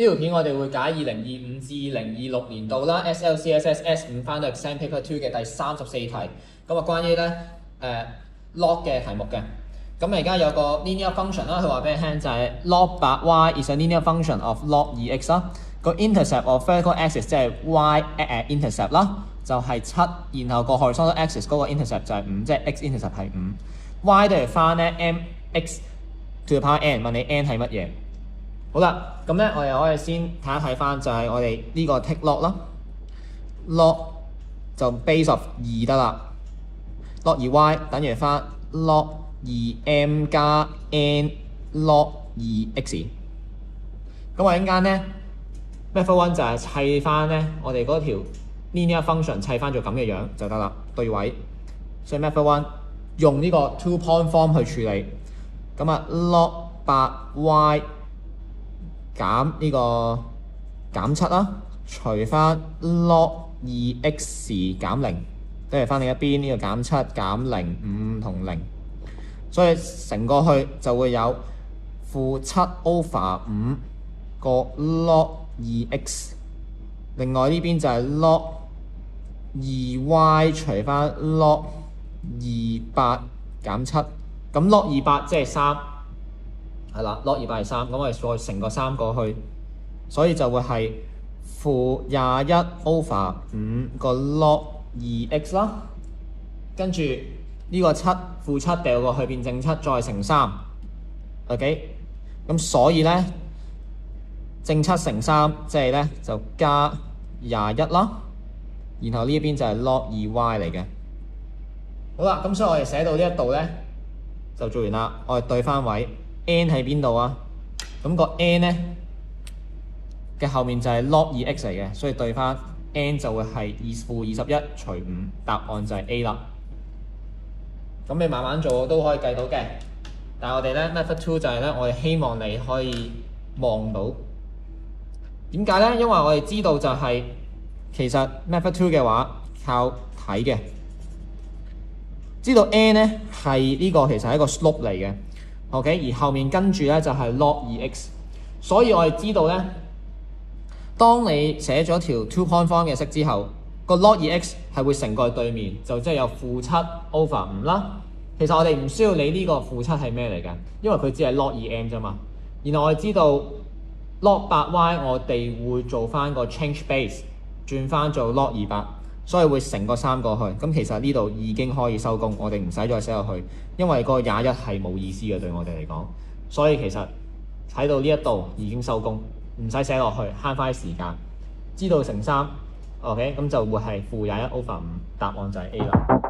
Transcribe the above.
呢條片我哋會解2025至2026年度啦 SLCSS S5 翻到 Exam Paper 2嘅第34題，咁關於log 嘅題目嘅。咁而家有個 linear function 啦，佢話俾你聽就係 log 8y is a linear function of log 2x 啦。個 intercept of vertical axis 即係 y intercept 啦，就係7，然後個 horizontal axis 嗰個 intercept 就係5，即係 x intercept 係5。y 都係翻咧 mx to the power n， 問你 n 係乜嘢？好啦，咁咧我哋可以先睇一睇翻，就係我哋呢個 take log 啦 ，log 就 base of 2得啦 ，log 2y 等於翻 log 2m 加 n log 2x。咁我陣間咧 method 1就係砌翻咧我哋嗰條 linear function 砌翻做咁嘅樣就得啦，對位。所以 method 1用呢個 two-point form 去處理。咁啊 log 8y 減呢個減7啦，除翻 log 2x 減0，跟住翻另一邊呢個減7減0 5同0，所以乘過去就會有負7 over 5個 log 2x， 另外呢邊就係 log 2y 除翻 log 28減7，咁 log 28即係3。係啦 ，log 200係3，咁我哋再乘個3過去，所以就會係負21 over 5個 log 2x 啦。跟住呢個負7掉過去變正7，再乘3。OK， 咁所以咧正7乘3，即係咧就加21啦。然後呢一邊就係 log 2y 嚟嘅。好啦，咁所以我哋寫到呢一度咧就做完啦。我哋對翻位。n 喺邊度啊？咁個 n 咧嘅後面就係 log 2x 嚟嘅，所以對翻 n 就會係負21除5，答案就係 A 啦。咁你慢慢做都可以計到嘅，但係我哋咧 method 2就係咧，我哋希望你可以望到點解咧？因為我哋知道就係、其實 method 2嘅話靠睇嘅，知道 n 咧係呢個其實係一個 slope 嚟嘅。OK， 而後面跟住咧就係 log 2x， 所以我哋知道咧，當你寫咗條 two-point form 嘅式之後，個 log 2x 係會乘過去對面，就即係有負7 over 5啦。其實我哋唔需要理呢個負7係咩嚟㗎，因為佢只係 log 2m 啫嘛。然後我哋知道 log 8y 我哋會做翻個 change base， 轉翻做 log 200。所以會乘個3過去，咁其實呢度已經可以收工，我哋唔使再寫落去，因為個21係冇意思嘅對我哋嚟講。所以其實睇到呢一度已經收工，唔使寫落去，慳翻啲時間。知道乘3 ，OK， 咁就會係負21 over 5，答案就係 A 啦。